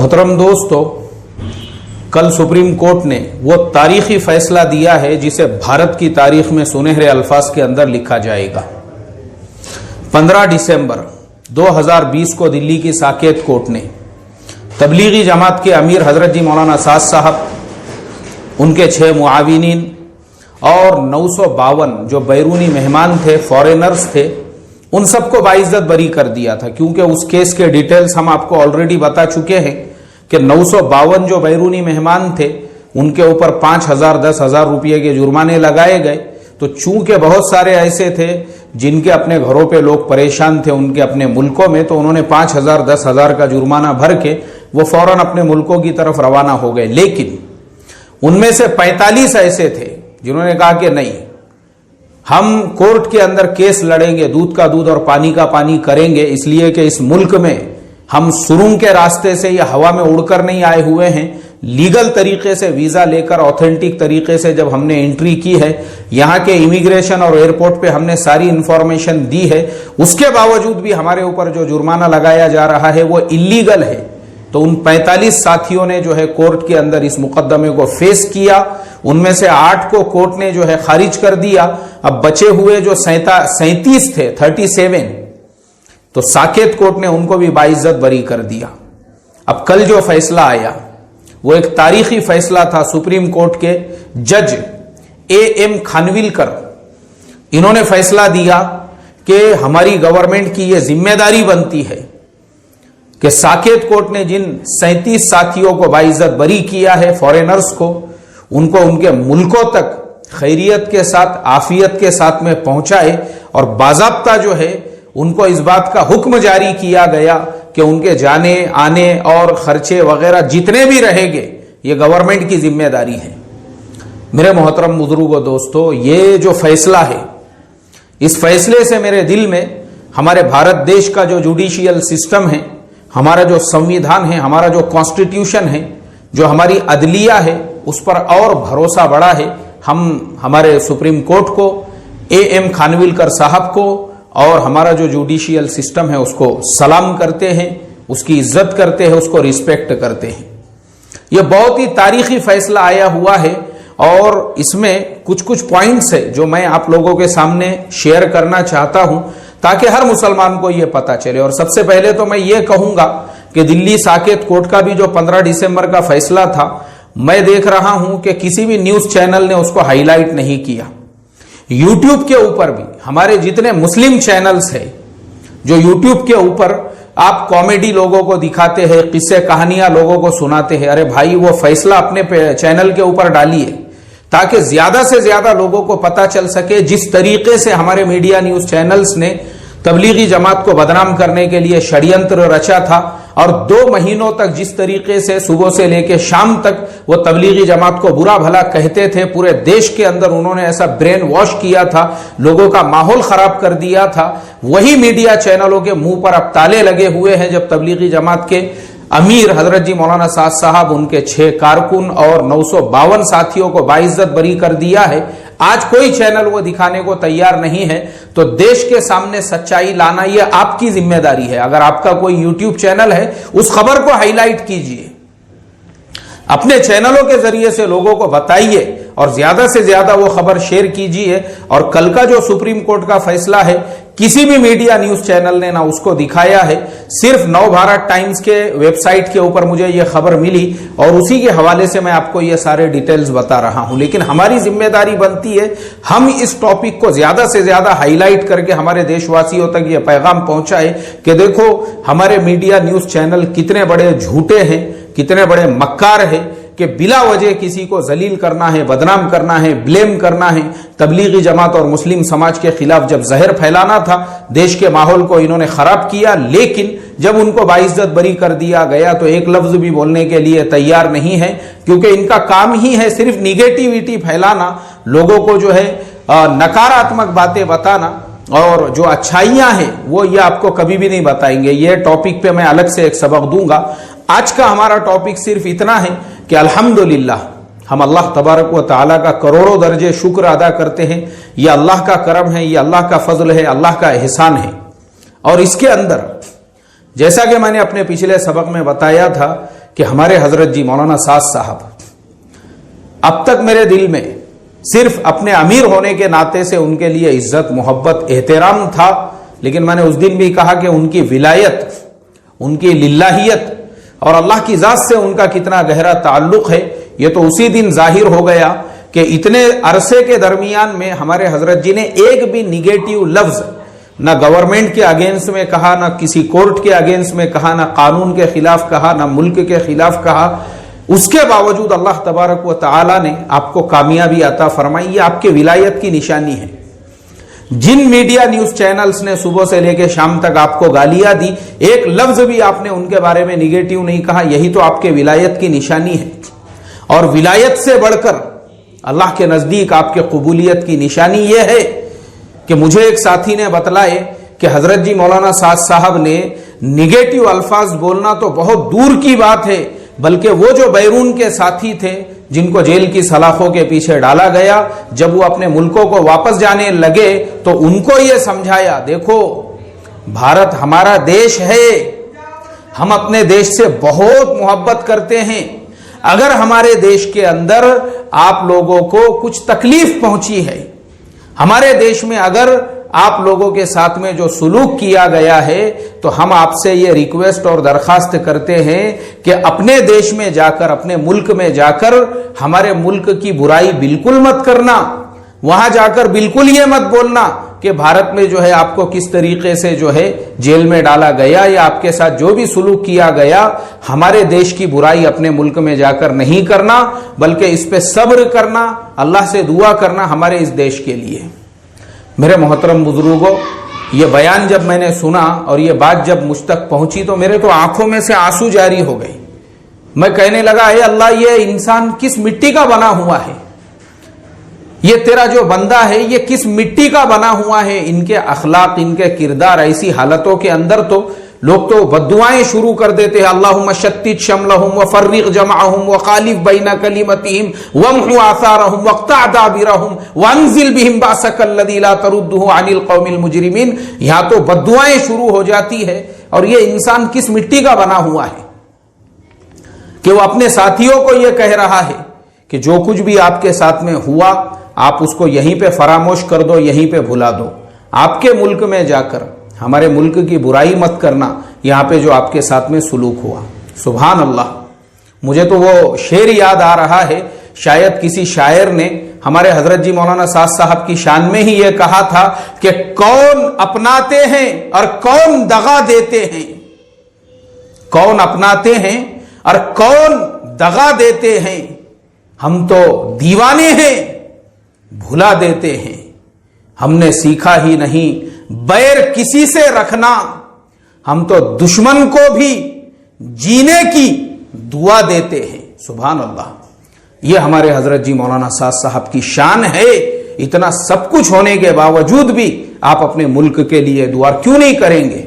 मोहतरम दोस्तों, कल सुप्रीम कोर्ट ने वो तारीखी फैसला दिया है जिसे भारत की तारीख में सुनहरे अल्फाज के अंदर लिखा जाएगा। 15 दिसंबर 2020 को दिल्ली की साकेत कोर्ट ने तबलीगी जमात के अमीर हजरत जी मौलाना साद साहब, उनके 6 मुआविनीन और 952 जो बैरूनी मेहमान थे, फॉरेनर्स थे, उन सबको बाइज्जत बरी कर दिया था। क्योंकि उस केस के डिटेल्स हम आपको ऑलरेडी बता चुके हैं कि 952 जो बैरूनी मेहमान थे उनके ऊपर 5,000 10,000 रुपये के जुर्माने लगाए गए। तो चूंकि बहुत सारे ऐसे थे जिनके अपने घरों पे लोग परेशान थे उनके अपने मुल्कों में, तो उन्होंने 5,000 10,000 का जुर्माना भर के वो फौरन अपने मुल्कों की तरफ रवाना हो गए। लेकिन उनमें से 45 ऐसे थे जिन्होंने कहा कि नहीं, हम कोर्ट के अंदर केस लड़ेंगे, दूध का दूध और पानी का पानी करेंगे, इसलिए कि इस मुल्क में हम सुरुंग के रास्ते से या हवा में उड़कर नहीं आए हुए हैं। लीगल तरीके से वीजा लेकर ऑथेंटिक तरीके से जब हमने एंट्री की है, यहाँ के इमिग्रेशन और एयरपोर्ट पे हमने सारी इंफॉर्मेशन दी है, उसके बावजूद भी हमारे ऊपर जो जुर्माना लगाया जा रहा है वो इलीगल है। तो उन 45 साथियों ने जो है कोर्ट के अंदर इस मुकदमे को फेस किया। उनमें से 8 को कोर्ट ने जो है खारिज कर दिया। अब बचे हुए जो 37 थे, 37, तो साकेत कोर्ट ने उनको भी बाइज्जत बरी कर दिया। अब कल जो फैसला आया वो एक तारीखी फैसला था। सुप्रीम कोर्ट के जज AM खानविलकर, इन्होंने फैसला दिया कि हमारी गवर्नमेंट की यह जिम्मेदारी बनती है कि साकेत कोर्ट ने जिन 37 साथियों को बाइज्जत बरी किया है, फॉरेनर्स को, उनको उनके मुल्कों तक खैरियत के साथ, आफियत के साथ में पहुंचाए और बाज़ाब्ता जो है उनको इस बात का हुक्म जारी किया गया कि उनके जाने आने और खर्चे वगैरह जितने भी रहेंगे ये गवर्नमेंट की जिम्मेदारी है। मेरे मोहतरम बुजुर्गों, दोस्तों, ये जो फैसला है, इस फैसले से मेरे दिल में हमारे भारत देश का जो जुडिशियल सिस्टम है, हमारा जो संविधान है, हमारा जो कॉन्स्टिट्यूशन है, जो हमारी अदलिया है, उस पर और भरोसा बढ़ा है। हम हमारे सुप्रीम कोर्ट को, AM खानविलकर साहब को और हमारा जो जुडिशियल सिस्टम है उसको सलाम करते हैं, उसकी इज्जत करते हैं, उसको रिस्पेक्ट करते हैं। यह बहुत ही तारीखी फैसला आया हुआ है और इसमें कुछ कुछ पॉइंट्स है जो मैं आप लोगों के सामने शेयर करना चाहता हूं ताकि हर मुसलमान को यह पता चले। और सबसे पहले तो मैं ये कहूंगा कि दिल्ली साकेत कोर्ट का भी जो 15 दिसंबर का फैसला था, मैं देख रहा हूं कि किसी भी न्यूज चैनल ने उसको हाईलाइट नहीं किया। यूट्यूब के ऊपर भी हमारे जितने मुस्लिम चैनल्स हैं, जो यूट्यूब के ऊपर आप कॉमेडी लोगों को दिखाते हैं, किस्से कहानियां लोगों को सुनाते हैं, अरे भाई वो फैसला अपने चैनल के ऊपर डालिए ताकि ज्यादा से ज्यादा लोगों को पता चल सके जिस तरीके से हमारे मीडिया न्यूज चैनल्स ने तबलीगी जमात को बदनाम करने के लिए षड्यंत्र रचा था और 2 महीनों तक जिस तरीके से सुबह से लेकर शाम तक वो तबलीगी जमात को बुरा भला कहते थे, पूरे देश के अंदर उन्होंने ऐसा ब्रेन वॉश किया था, लोगों का माहौल खराब कर दिया था। वही मीडिया चैनलों के मुंह पर अब ताले लगे हुए हैं जब तबलीगी जमात के अमीर हजरत जी मौलाना साद साहब, उनके 6 कारकुन और 952 साथियों को बाइज्जत बरी कर दिया है। आज कोई चैनल वो दिखाने को तैयार नहीं है। तो देश के सामने सच्चाई लाना यह आपकी जिम्मेदारी है। अगर आपका कोई यूट्यूब चैनल है, उस खबर को हाईलाइट कीजिए, अपने चैनलों के जरिए से लोगों को बताइए और ज्यादा से ज्यादा वो खबर शेयर कीजिए। और कल का जो सुप्रीम कोर्ट का फैसला है, किसी भी मीडिया न्यूज चैनल ने ना उसको दिखाया है। सिर्फ नवभारत टाइम्स के वेबसाइट के ऊपर मुझे ये खबर मिली और उसी के हवाले से मैं आपको ये सारे डिटेल्स बता रहा हूं। लेकिन हमारी जिम्मेदारी बनती है हम इस टॉपिक को ज्यादा से ज्यादा हाईलाइट करके हमारे देशवासियों तक ये पैगाम पहुंचाए कि देखो हमारे मीडिया न्यूज चैनल कितने बड़े झूठे हैं, कितने बड़े मक्कार हैं कि बिला वजह किसी को जलील करना है, बदनाम करना है, ब्लेम करना है। तबलीगी जमात और मुस्लिम समाज के खिलाफ जब जहर फैलाना था, देश के माहौल को इन्होंने खराब किया। लेकिन जब उनको बाइज्जत बरी कर दिया गया तो एक लफ्ज भी बोलने के लिए तैयार नहीं है, क्योंकि इनका काम ही है सिर्फ निगेटिविटी फैलाना, लोगों को जो है नकारात्मक बातें बताना, और जो अच्छाइयां हैं वो ये आपको कभी भी नहीं बताएंगे। ये टॉपिक पे मैं अलग से एक सबक दूंगा। आज का हमारा टॉपिक सिर्फ इतना है कि अल्हम्दुलिल्लाह हम अल्लाह तबारक व तआला का करोड़ों दर्जे शुक्र अदा करते हैं। ये अल्लाह का करम है, ये अल्लाह का फजल है, अल्लाह का एहसान है। और इसके अंदर जैसा कि मैंने अपने पिछले सबक में बताया था कि हमारे हजरत जी मौलाना साद साहब, अब तक मेरे दिल में सिर्फ अपने अमीर होने के नाते से उनके लिए इज्जत, मोहब्बत, एहतराम था, लेकिन मैंने उस दिन भी कहा कि उनकी विलायत, उनकी लिल्लाहियत और अल्लाह की जात से उनका कितना गहरा ताल्लुक है, ये तो उसी दिन जाहिर हो गया कि इतने अरसे के दरमियान में हमारे हजरत जी ने एक भी निगेटिव लफ्ज ना गवर्नमेंट के अगेंस्ट में कहा, ना किसी कोर्ट के अगेंस्ट में कहा, ना कानून के खिलाफ कहा, ना मुल्क के खिलाफ कहा। उसके बावजूद अल्लाह तबारक व तआला ने आपको कामयाबी अता फरमाई। ये आपके विलायत की निशानी है। जिन मीडिया न्यूज चैनल्स ने सुबह से लेकर शाम तक आपको गालियां दी, एक लफ्ज भी आपने उनके बारे में निगेटिव नहीं कहा, यही तो आपके विलायत की निशानी है। और विलायत से बढ़कर अल्लाह के नजदीक आपके कबूलियत की निशानी यह है कि मुझे एक साथी ने बतलाए कि हजरत जी मौलाना साद साहब ने निगेटिव अल्फाज बोलना तो बहुत दूर की बात है, बल्कि वो जो बैरून के साथी थे जिनको जेल की सलाखों के पीछे डाला गया, जब वो अपने मुल्कों को वापस जाने लगे तो उनको ये समझाया, देखो भारत हमारा देश है, हम अपने देश से बहुत मोहब्बत करते हैं। अगर हमारे देश के अंदर आप लोगों को कुछ तकलीफ पहुंची है, हमारे देश में अगर आप लोगों के साथ में जो सुलूक किया गया है, तो हम आपसे ये रिक्वेस्ट और दरखास्त करते हैं कि अपने देश में जाकर, अपने मुल्क में जाकर हमारे मुल्क की बुराई बिल्कुल मत करना। वहां जाकर बिल्कुल ये मत बोलना कि भारत में जो है आपको किस तरीके से जो है जेल में डाला गया या आपके साथ जो भी सुलूक किया गया, हमारे देश की बुराई अपने मुल्क में जाकर नहीं करना, बल्कि इस पे सब्र करना, अल्लाह से दुआ करना हमारे इस देश के लिए। मेरे मोहतरम बुजुर्गों, ये बयान जब मैंने सुना और ये बात जब मुझ तक पहुंची तो मेरे तो आंखों में से आंसू जारी हो गए। मैं कहने लगा, हे अल्लाह, ये इंसान किस मिट्टी का बना हुआ है, ये तेरा जो बंदा है ये किस मिट्टी का बना हुआ है। इनके अखलाक, इनके किरदार, ऐसी हालतों के अंदर तो लोग तो बद्दुआएं शुरू कर देते हैं, अल्लाहुम्मा शत्तित शमलहुम व फर्रिक जमाअहुम व खालिफ बैना कलिमतिहिम वम्हु आसारहुम वक्ता दाबिरहुम वअनजिल बिहिम बासकल लदी ला तरुद्दुहु अनिल कौमिल मुजरिमीन। यहां तो बद्दुआएं शुरू हो जाती है। और ये इंसान किस मिट्टी का बना हुआ है कि वो अपने साथियों को ये कह रहा है कि जो कुछ भी आपके साथ में हुआ आप उसको यहीं पे फरामोश कर दो, यहीं पे भुला दो। आपके मुल्क में जाकर हमारे मुल्क की बुराई मत करना, यहां पे जो आपके साथ में सुलूक हुआ। सुभान अल्लाह, मुझे तो वो शेर याद आ रहा है, शायद किसी शायर ने हमारे हजरत जी मौलाना साद साहब की शान में ही ये कहा था कि कौन अपनाते हैं और कौन दगा देते हैं, कौन अपनाते हैं और कौन दगा देते हैं। हम तो दीवाने हैं, भुला देते हैं। हमने सीखा ही नहीं बैर किसी से रखना, हम तो दुश्मन को भी जीने की दुआ देते हैं। सुभान अल्लाह, ये हमारे हजरत जी मौलाना साद साहब की शान है। इतना सब कुछ होने के बावजूद भी आप अपने मुल्क के लिए दुआ क्यों नहीं करेंगे?